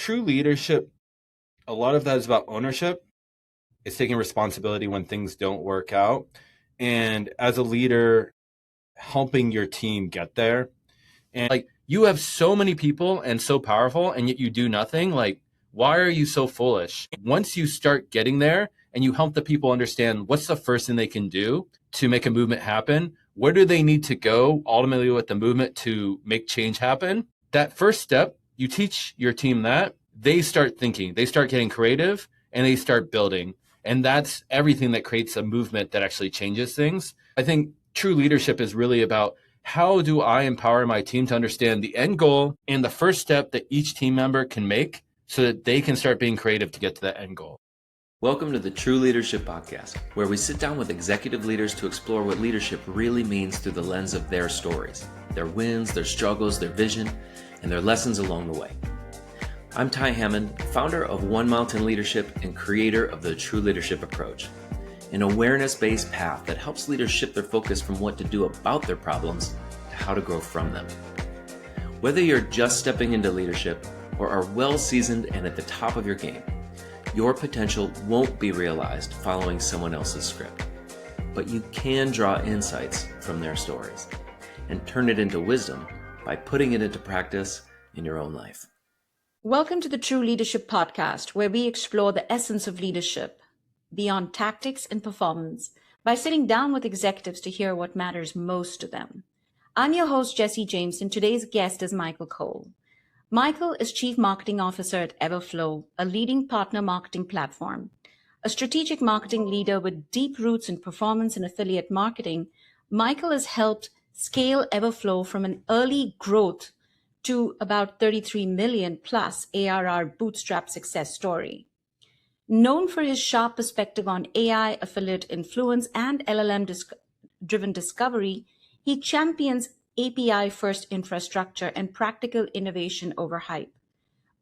true leadership, a lot of that is about ownership. It's taking responsibility when things don't work out. And as a leader, helping your team get there. And like, you have so many people and so powerful, and yet you do nothing. Like, why are you so foolish? Once you start getting there and you help the people understand what's the first thing they can do to make a movement happen, where do they need to go ultimately with the movement to make change happen? That first step, you teach your team that, they start thinking, they start getting creative, and they start building. And that's everything that creates a movement that actually changes things. I think true leadership is really about, how do I empower my team to understand the end goal and the first step that each team member can make so that they can start being creative to get to that end goal. Welcome to the True Leadership Podcast, where we sit down with executive leaders to explore what leadership really means through the lens of their stories, their wins, their struggles, their vision, and their lessons along the way. I'm Ty Hammond, founder of One Mountain Leadership and creator of the True Leadership Approach, an awareness-based path that helps leaders shift their focus from what to do about their problems to how to grow from them. Whether you're just stepping into leadership or are well-seasoned and at the top of your game, your potential won't be realized following someone else's script. But you can draw insights from their stories and turn it into wisdom by putting it into practice in your own life. Welcome to the True Leadership Podcast, where we explore the essence of leadership beyond tactics and performance by sitting down with executives to hear what matters most to them. I'm your host, Jessy James, and today's guest is Michael Cole. Michael is Chief Marketing Officer at Everflow, a leading partner marketing platform. A strategic marketing leader with deep roots in performance and affiliate marketing, Michael has helped scale Everflow from an early growth to about 33 million plus ARR bootstrap success story. Known for his sharp perspective on AI, affiliate influence, and LLM-driven discovery, he champions API-first infrastructure and practical innovation over hype.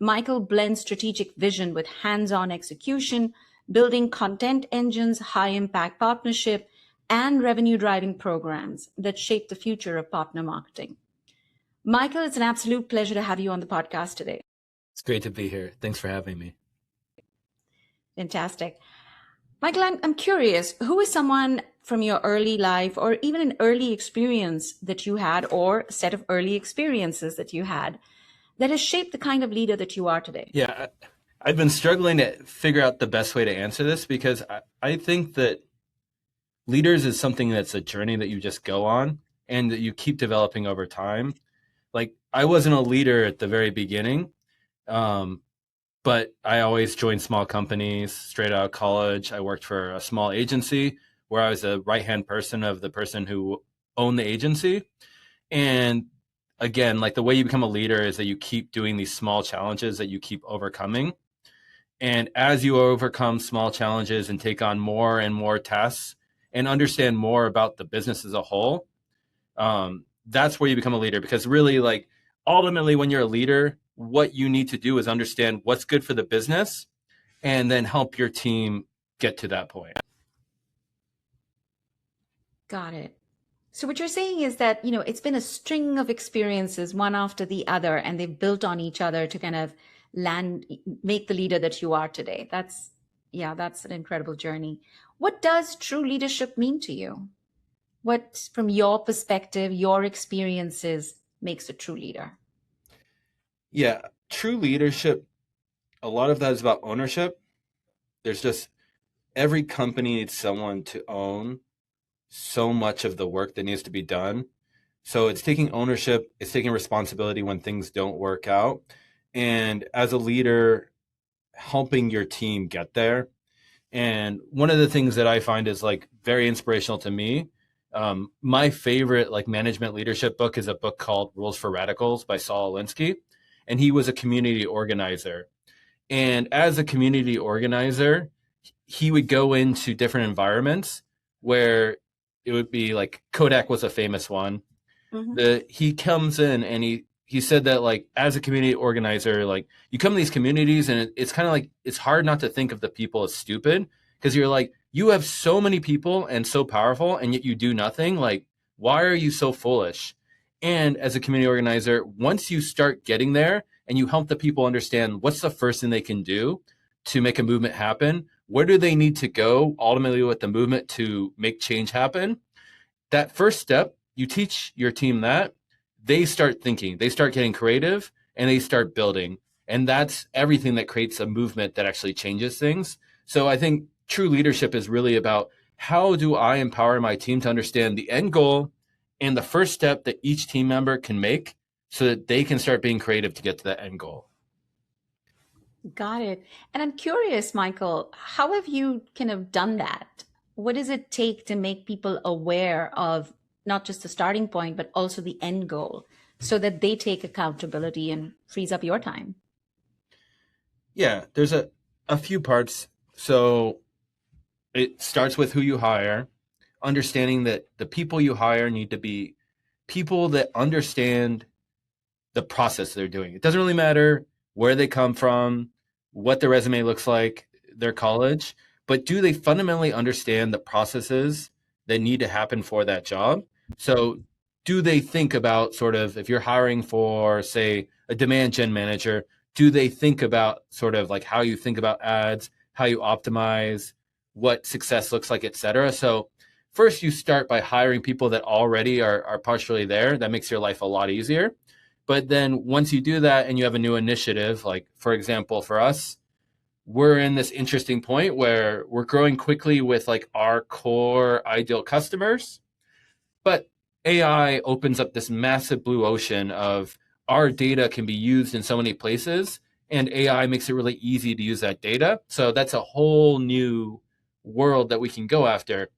Michael blends strategic vision with hands-on execution, building content engines, high-impact partnership, and revenue-driving programs that shape the future of partner marketing. Michael, it's an absolute pleasure to have you on the podcast today. It's great to be here. Thanks for having me. Fantastic. Michael, I'm curious, who is someone from your early life or even an early experience that you had or a set of early experiences that you had that has shaped the kind of leader that you are today? Yeah, I've been struggling to figure out the best way to answer this because I think that leaders is something that's a journey that you just go on and that you keep developing over time. Like, I wasn't a leader at the very beginning, but I always joined small companies straight out of college. I worked for a small agency where I was a right-hand person of the person who owned the agency. And again, like, the way you become a leader is that you keep doing these small challenges that you keep overcoming. And as you overcome small challenges and take on more and more tasks and understand more about the business as a whole, that's where you become a leader. Because really, like, ultimately, when you're a leader, what you need to do is understand what's good for the business and then help your team get to that point. Got it. So what you're saying is that, it's been a string of experiences, one after the other, and they've built on each other to kind of make the leader that you are today. That's an incredible journey. What does true leadership mean to you? What, from your perspective, your experiences, makes a true leader? Yeah, true leadership, a lot of that is about ownership. There's just, every company needs someone to own so much of the work that needs to be done. So it's taking ownership, it's taking responsibility when things don't work out. And as a leader, helping your team get there. And one of the things that I find is, like, very inspirational to me, my favorite, like, management leadership book is a book called Rules for Radicals by Saul Alinsky. And he was a community organizer. And as a community organizer, he would go into different environments where it would be like, Kodak was a famous one. Mm-hmm. He comes in and he said that, like, as a community organizer, like, you come to these communities and it's kind of like, it's hard not to think of the people as stupid, because you're like, you have so many people and so powerful, and yet you do nothing. Like, why are you so foolish? And as a community organizer, once you start getting there and you help the people understand what's the first thing they can do to make a movement happen. Where do they need to go ultimately with the movement to make change happen? That first step, you teach your team that, they start thinking, they start getting creative, and they start building. And that's everything that creates a movement that actually changes things. So I think true leadership is really about, how do I empower my team to understand the end goal and the first step that each team member can make so that they can start being creative to get to that end goal. Got it. And I'm curious, Michael, how have you kind of done that? What does it take to make people aware of not just the starting point, but also the end goal so that they take accountability and frees up your time? Yeah, there's a few parts. So it starts with who you hire, understanding that the people you hire need to be people that understand the process they're doing. It doesn't really matter where they come from, what their resume looks like, their college, but do they fundamentally understand the processes that need to happen for that job? So do they think about sort of, if you're hiring for, say, a demand gen manager, do they think about sort of like how you think about ads, how you optimize, what success looks like, et cetera? So first you start by hiring people that already are partially there. That makes your life a lot easier. But then once you do that and you have a new initiative, like for example, for us, we're in this interesting point where we're growing quickly with like our core ideal customers, but AI opens up this massive blue ocean of our data can be used in so many places, and AI makes it really easy to use that data. So that's a whole new world that we can go after.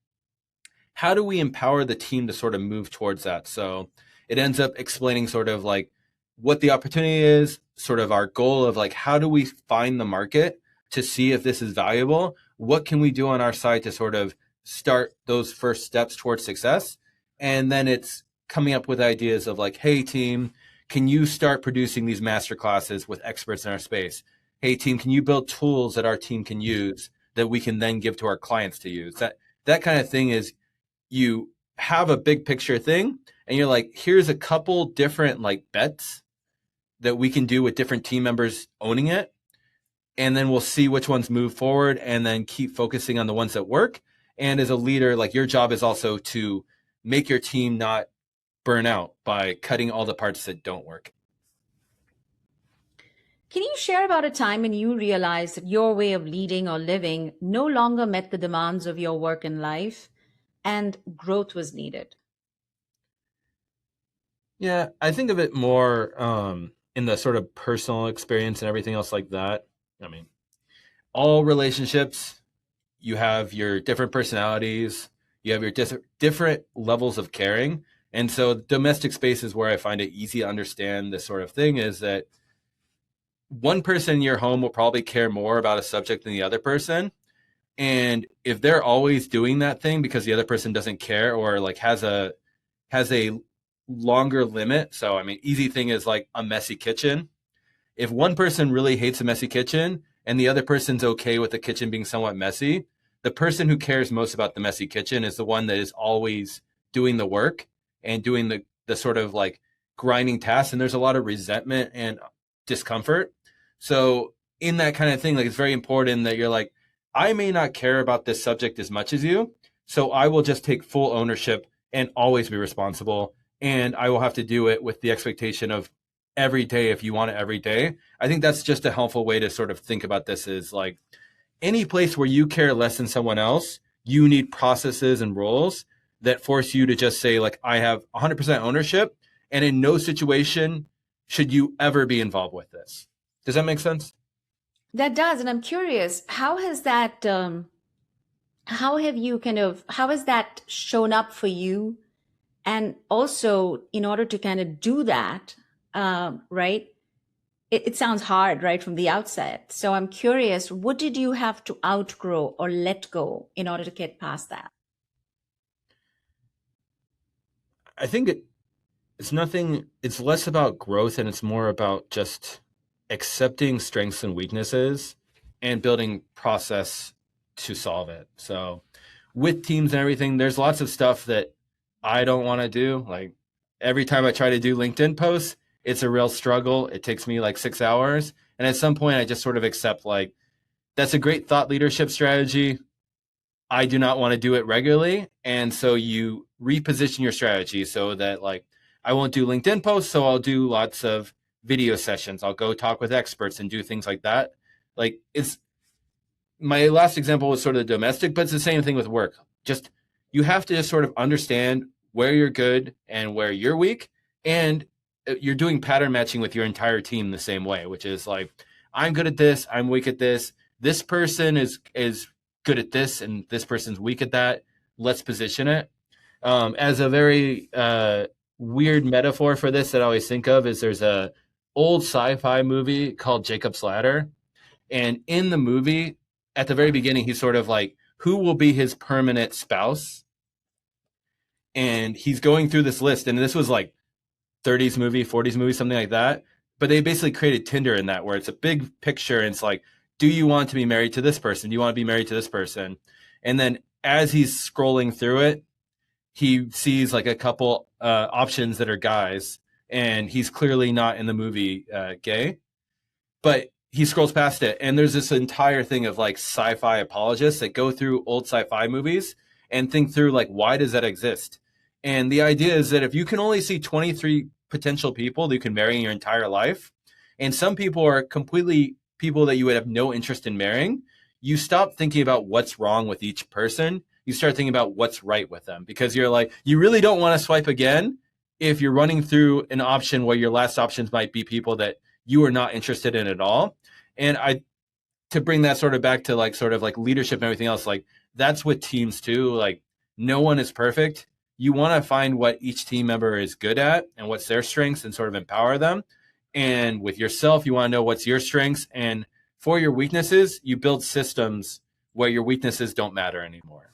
How do we empower the team to sort of move towards that? So it ends up explaining sort of like what the opportunity is, sort of our goal of like, how do we find the market to see if this is valuable? What can we do on our side to sort of start those first steps towards success? And then it's coming up with ideas of like, hey team, can you start producing these master classes with experts in our space? Hey team, can you build tools that our team can use that we can then give to our clients to use? That kind of thing is, you have a big picture thing and you're like, here's a couple different like bets that we can do with different team members owning it. And then we'll see which ones move forward and then keep focusing on the ones that work. And as a leader, like your job is also to make your team not burn out by cutting all the parts that don't work. Can you share about a time when you realized that your way of leading or living no longer met the demands of your work and life and growth was needed? Yeah, I think of it more in the sort of personal experience and everything else like that. I mean, all relationships, you have your different personalities, you have your different levels of caring. And so domestic space is where I find it easy to understand this sort of thing, is that one person in your home will probably care more about a subject than the other person. And if they're always doing that thing because the other person doesn't care or like has a longer limit. So I mean, easy thing is like a messy kitchen. If one person really hates a messy kitchen and the other person's okay with the kitchen being somewhat messy, the person who cares most about the messy kitchen is the one that is always doing the work and doing the sort of like grinding tasks. And there's a lot of resentment and discomfort. So in that kind of thing, like it's very important that you're like, I may not care about this subject as much as you, so I will just take full ownership and always be responsible. And I will have to do it with the expectation of every day if you want it every day. I think that's just a helpful way to sort of think about this, is like any place where you care less than someone else, you need processes and rules that force you to just say like, I have 100% ownership, and in no situation should you ever be involved with this. Does that make sense? That does. And I'm curious, how has that, how has that shown up for you? And also, in order to kind of do that, right? It sounds hard, right, from the outset. So I'm curious, what did you have to outgrow or let go in order to get past that? I think it's less about growth and it's more about just accepting strengths and weaknesses and building process to solve it. So with teams and everything, there's lots of stuff that I don't want to do. Like every time I try to do LinkedIn posts, It's a real struggle. It takes me like 6 hours. And at some point, I just sort of accept like, that's a great thought leadership strategy. I do not want to do it regularly. And so you reposition your strategy so that like, I won't do LinkedIn posts. So I'll do lots of video sessions. I'll go talk with experts and do things like that. Like it's my last example was sort of domestic, but it's the same thing with work. Just you have to just sort of understand where you're good and where you're weak. And you're doing pattern matching with your entire team the same way, which is like, I'm good at this, I'm weak at this. This person is good at this, and this person's weak at that. Let's position it. As a very weird metaphor for this that I always think of is there's a old sci-fi movie called Jacob's Ladder. And in the movie, at the very beginning, he's sort of like, who will be his permanent spouse? And he's going through this list. And this was like 30s movie, 40s movie, something like that. But they basically created Tinder in that, where it's a big picture and it's like, do you want to be married to this person? Do you want to be married to this person? And then as he's scrolling through it, he sees like a couple options that are guys, and he's clearly not in the movie gay, but he scrolls past it. And there's this entire thing of like sci-fi apologists that go through old sci-fi movies and think through like, why does that exist? And the idea is that if you can only see 23 potential people that you can marry in your entire life, and some people are completely people that you would have no interest in marrying, you stop thinking about what's wrong with each person. You start thinking about what's right with them, because you're like, you really don't want to swipe again if you're running through an option where your last options might be people that you are not interested in at all. And to bring that sort of back to like sort of like leadership and everything else, like that's what teams too. Like no one is perfect. You want to find what each team member is good at and what's their strengths and sort of empower them. And with yourself, you want to know what's your strengths. And for your weaknesses, you build systems where your weaknesses don't matter anymore.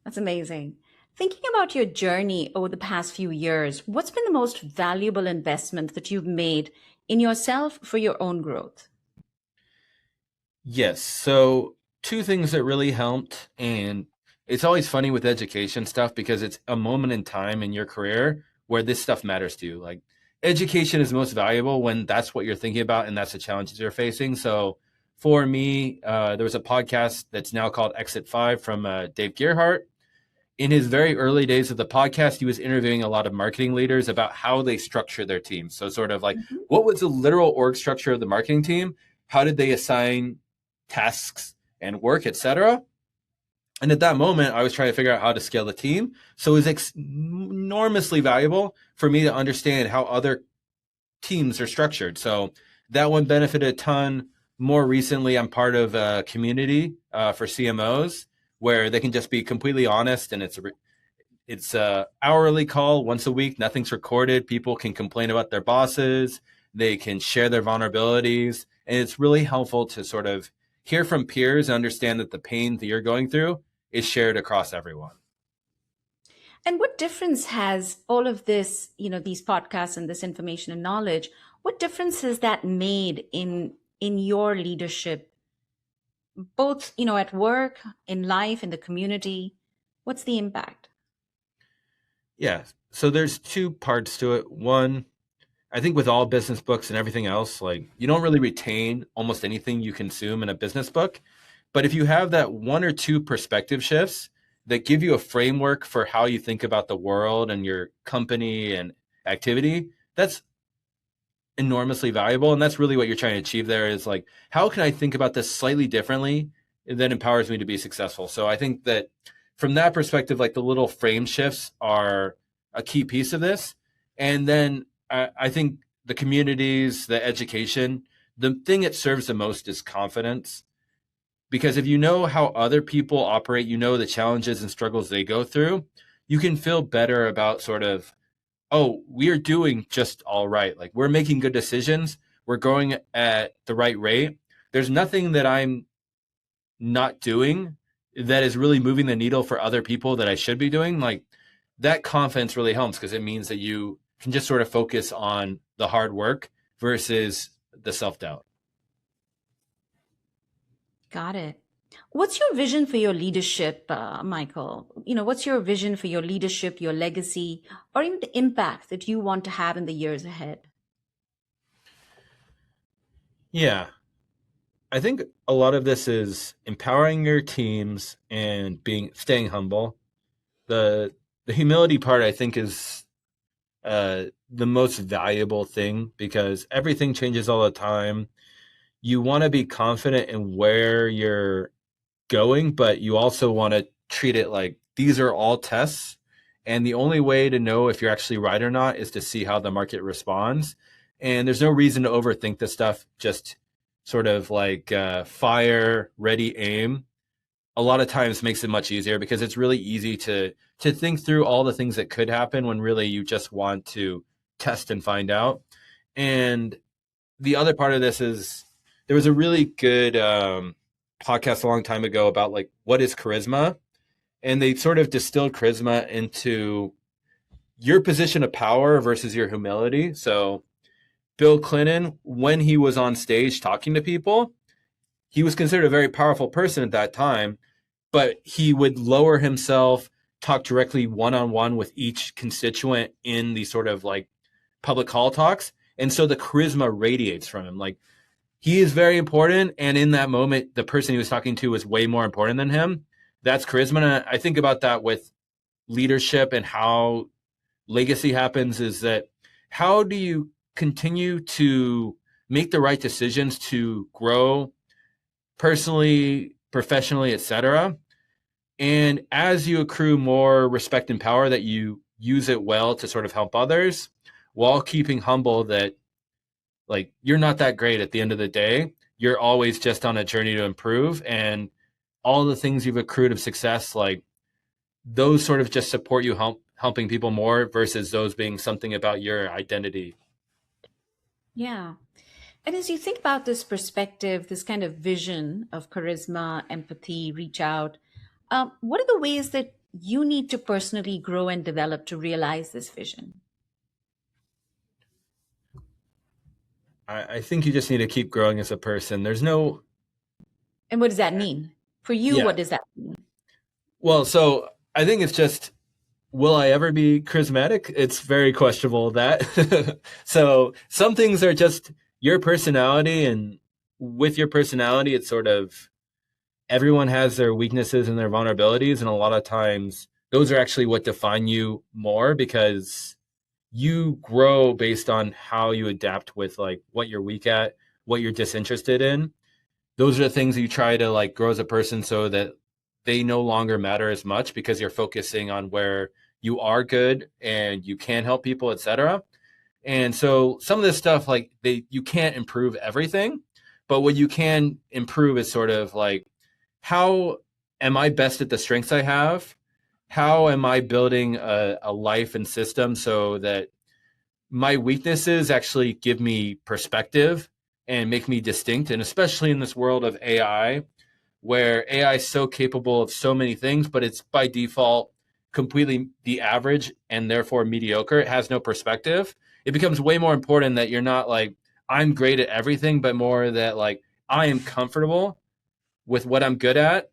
That's amazing. Thinking about your journey over the past few years, what's been the most valuable investment that you've made in yourself for your own growth? Yes. So two things that really helped, and it's always funny with education stuff because it's a moment in time in your career where this stuff matters to you. Like education is most valuable when that's what you're thinking about and that's the challenges you're facing. So for me, there was a podcast that's now called Exit 5 from Dave Gerhardt. In his very early days of the podcast, he was interviewing a lot of marketing leaders about how they structure their teams. So sort of like, what was the literal org structure of the marketing team? How did they assign tasks and work, etc.? And at that moment, I was trying to figure out how to scale the team. So it was enormously valuable for me to understand how other teams are structured. So that one benefited a ton. More recently, I'm part of a community for CMOs where they can just be completely honest, and it's a hourly call once a week. Nothing's recorded. People can complain about their bosses. They can share their vulnerabilities, and it's really helpful to sort of hear from peers and understand that the pain that you're going through is shared across everyone. And what difference has all of this, these podcasts and this information and knowledge, what difference has that made in your leadership, both, at work, in life, in the community? What's the impact? Yeah. So there's two parts to it. One, I think with all business books and everything else, like you don't really retain almost anything you consume in a business book. But if you have that one or two perspective shifts that give you a framework for how you think about the world and your company and activity, that's enormously valuable. And that's really what you're trying to achieve there is like, how can I think about this slightly differently that empowers me to be successful? So I think that from that perspective, like the little frame shifts are a key piece of this. And then I think the communities, the education, the thing it serves the most is confidence. Because if you know how other people operate, you know the challenges and struggles they go through, you can feel better about sort of, oh, we are doing just all right. Like we're making good decisions. We're going at the right rate. There's nothing that I'm not doing that is really moving the needle for other people that I should be doing. Like that confidence really helps because it means that you can just sort of focus on the hard work versus the self-doubt. Got it. What's your vision for your leadership, Michael? What's your vision for your leadership, your legacy, or even the impact that you want to have in the years ahead? Yeah, I think a lot of this is empowering your teams and being staying humble. The humility part, I think, is the most valuable thing because everything changes all the time. You want to be confident in where you're going, but you also want to treat it like these are all tests. And the only way to know if you're actually right or not is to see how the market responds. And there's no reason to overthink this stuff. Just sort of like fire, ready, aim. A lot of times makes it much easier because it's really easy to think through all the things that could happen when really you just want to test and find out. And the other part of this is there was a really good podcast a long time ago about like what is charisma, and they sort of distilled charisma into your position of power versus your humility. So Bill Clinton, when he was on stage talking to people, he was considered a very powerful person at that time, but he would lower himself, talk directly one on one with each constituent in these sort of like public hall talks. And so the charisma radiates from him. Like he is very important. And in that moment, the person he was talking to was way more important than him. That's charisma. And I think about that with leadership and how legacy happens is that how do you continue to make the right decisions to grow personally, professionally, etc. And as you accrue more respect and power, that you use it well to sort of help others while keeping humble that like you're not that great at the end of the day. You're always just on a journey to improve. And all the things you've accrued of success, like those sort of just support you helping people more versus those being something about your identity. Yeah. And as you think about this perspective, this kind of vision of charisma, empathy, reach out, what are the ways that you need to personally grow and develop to realize this vision? I think you just need to keep growing as a person. There's no, And what does that mean? For you, yeah. what does that mean? Well, so I think it's just, will I ever be charismatic? It's very questionable that. So some things are just your personality, and with your personality, it's sort of everyone has their weaknesses and their vulnerabilities, and a lot of times those are actually what define you more because you grow based on how you adapt with like what you're weak at, what you're disinterested in. Those are the things you try to like grow as a person so that they no longer matter as much because you're focusing on where you are good and you can help people, etc. And so some of this stuff like you can't improve everything, but what you can improve is sort of like how am I best at the strengths I have? How am I building a life and system so that my weaknesses actually give me perspective and make me distinct? And especially in this world of AI, where AI is so capable of so many things, but it's by default completely the average and therefore mediocre. It has no perspective. It becomes way more important that you're not like, I'm great at everything, but more that like, I am comfortable with what I'm good at.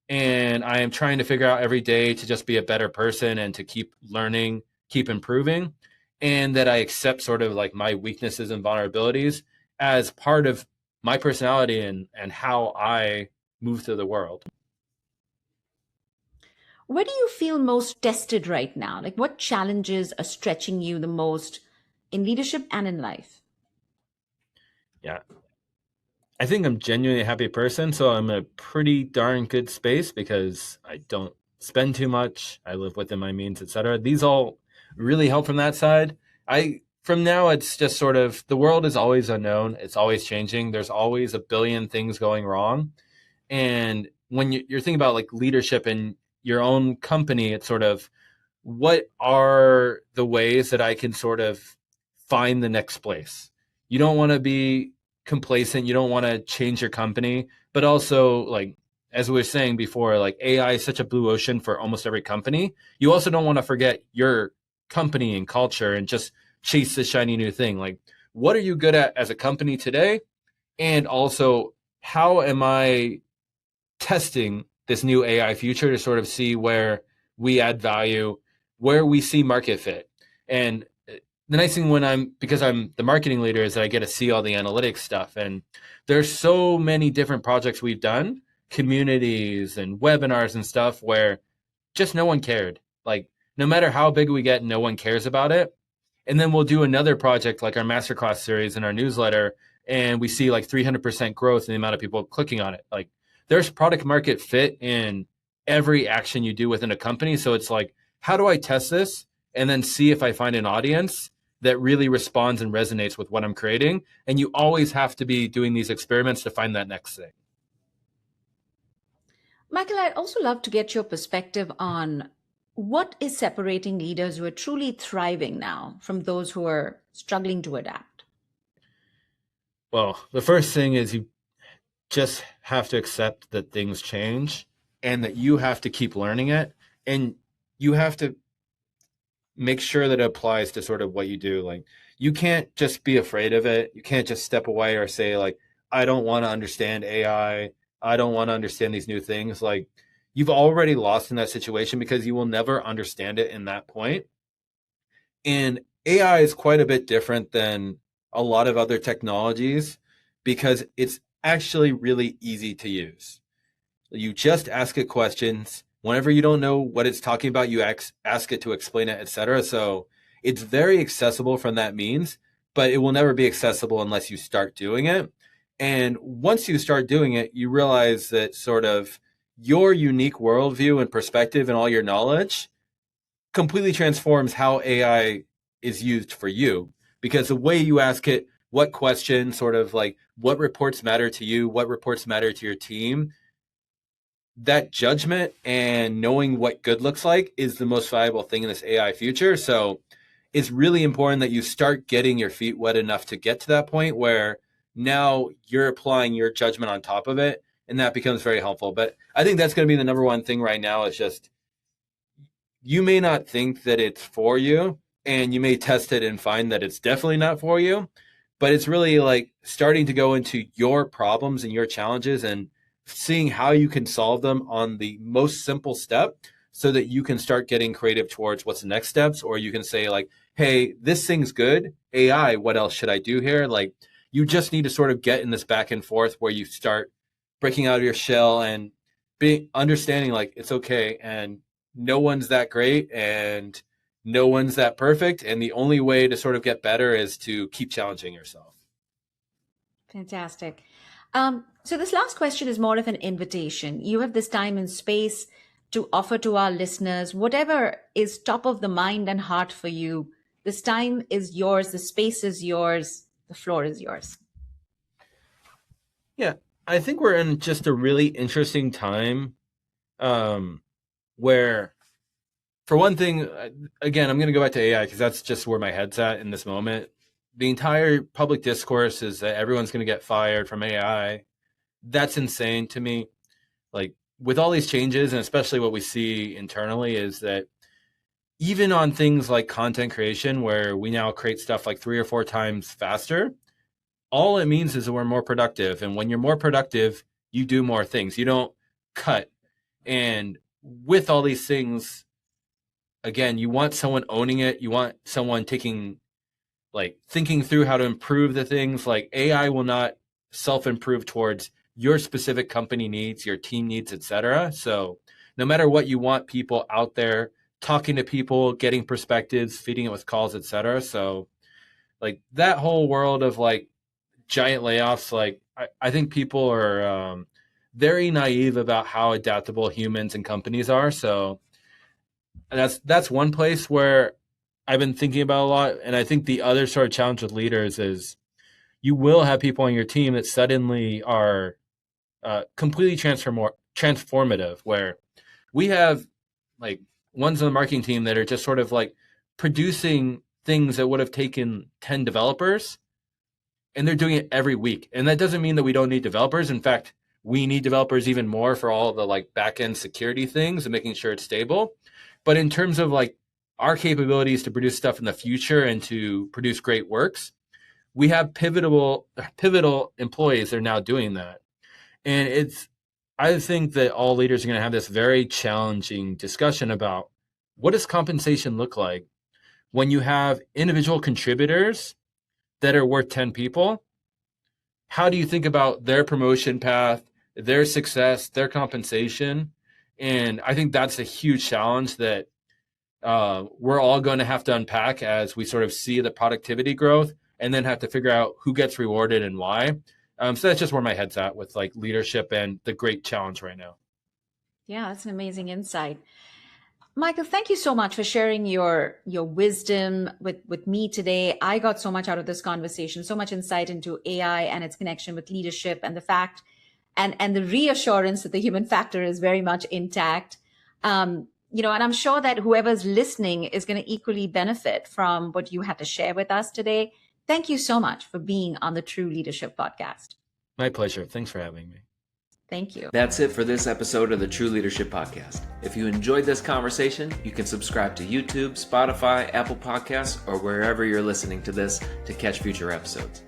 And I am trying to figure out every day to just be a better person and to keep learning, keep improving. And that I accept sort of like my weaknesses and vulnerabilities as part of my personality and how I move through the world. Where do you feel most tested right now? Like what challenges are stretching you the most in leadership and in life? Yeah. I think I'm genuinely a happy person, so I'm in a pretty darn good space because I don't spend too much. I live within my means, etc. These all really help from that side. I from now it's just sort of the world is always unknown. It's always changing. There's always a billion things going wrong. And when you're thinking about like leadership in your own company, it's sort of what are the ways that I can sort of find the next place? You don't want to be complacent. You don't want to change your company, but also like, as we were saying before, like AI is such a blue ocean for almost every company. You also don't want to forget your company and culture and just chase the shiny new thing. Like, what are you good at as a company today? And also, how am I testing this new AI future to sort of see where we add value, where we see market fit. And the nice thing because I'm the marketing leader is that I get to see all the analytics stuff. And there's so many different projects we've done, communities and webinars and stuff where just no one cared. Like no matter how big we get, no one cares about it. And then we'll do another project like our masterclass series in our newsletter, and we see like 300% growth in the amount of people clicking on it. Like there's product market fit in every action you do within a company. So it's like, how do I test this and then see if I find an audience that really responds and resonates with what I'm creating? And you always have to be doing these experiments to find that next thing. Michael, I'd also love to get your perspective on what is separating leaders who are truly thriving now from those who are struggling to adapt? Well, the first thing is you just have to accept that things change and that you have to keep learning it. And you have to make sure that it applies to sort of what you do. Like you can't just be afraid of it. You can't just step away or say like, I don't want to understand AI. I don't want to understand these new things. Like you've already lost in that situation because you will never understand it in that point. And AI is quite a bit different than a lot of other technologies because it's actually really easy to use. You just ask it questions. Whenever you don't know what it's talking about, you ask it to explain it, etc. So it's very accessible from that means, but it will never be accessible unless you start doing it. And once you start doing it, you realize that sort of your unique worldview and perspective and all your knowledge completely transforms how AI is used for you. Because the way you ask it, what question, sort of like what reports matter to you, what reports matter to your team, that judgment and knowing what good looks like is the most valuable thing in this AI future. So it's really important that you start getting your feet wet enough to get to that point where now you're applying your judgment on top of it, and that becomes very helpful. But I think that's going to be the number one thing right now is just you may not think that it's for you, and you may test it and find that it's definitely not for you, but it's really like starting to go into your problems and your challenges and seeing how you can solve them on the most simple step so that you can start getting creative towards what's the next steps. Or you can say like, hey, this thing's good. AI, what else should I do here? Like you just need to sort of get in this back and forth where you start breaking out of your shell and understanding like it's okay. And no one's that great and no one's that perfect. And the only way to sort of get better is to keep challenging yourself. Fantastic. So this last question is more of an invitation. You have this time and space to offer to our listeners whatever is top of the mind and heart for you. This time is yours. The space is yours. The floor is yours. Yeah, I think we're in just a really interesting time where, for one thing, again, I'm going to go back to AI because that's just where my head's at in this moment. The entire public discourse is that everyone's going to get fired from AI. That's insane to me. Like with all these changes, and especially what we see internally, is that even on things like content creation, where we now create stuff like 3 or 4 times faster, all it means is that we're more productive. And when you're more productive, you do more things. You don't cut. And with all these things, again, you want someone owning it. You want someone thinking through how to improve the things. Like AI will not self-improve towards your specific company needs, your team needs, etc. So no matter what, you want people out there talking to people, getting perspectives, feeding it with calls, etc. So like that whole world of like giant layoffs, like I think people are very naive about how adaptable humans and companies are. So that's one place where I've been thinking about a lot. And I think the other sort of challenge with leaders is you will have people on your team that suddenly are completely transformative, where we have like ones on the marketing team that are just sort of like producing things that would have taken 10 developers, and they're doing it every week. And that doesn't mean that we don't need developers. In fact, we need developers even more for all the like back-end security things and making sure it's stable. But in terms of like our capabilities to produce stuff in the future and to produce great works, we have pivotal employees that are now doing that. And I think that all leaders are going to have this very challenging discussion about what does compensation look like when you have individual contributors that are worth 10 people. How do you think about their promotion path, their success, their compensation? And I think that's a huge challenge that we're all going to have to unpack as we sort of see the productivity growth and then have to figure out who gets rewarded and why. So that's just where my head's at with like leadership and the great challenge right now. Yeah, that's an amazing insight. Michael, thank you so much for sharing your wisdom with me today. I got so much out of this conversation, so much insight into AI and its connection with leadership and the fact and the reassurance that the human factor is very much intact. And I'm sure that whoever's listening is going to equally benefit from what you had to share with us today. Thank you so much for being on the True Leadership Podcast. My pleasure. Thanks for having me. Thank you. That's it for this episode of the True Leadership Podcast. If you enjoyed this conversation, you can subscribe to YouTube, Spotify, Apple Podcasts, or wherever you're listening to this to catch future episodes.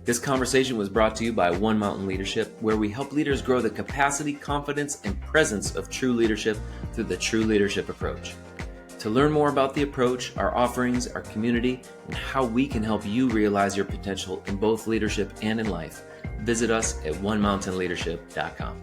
This conversation was brought to you by One Mountain Leadership, where we help leaders grow the capacity, confidence, and presence of true leadership through the True Leadership approach. To learn more about the approach, our offerings, our community, and how we can help you realize your potential in both leadership and in life, visit us at onemountainleadership.com.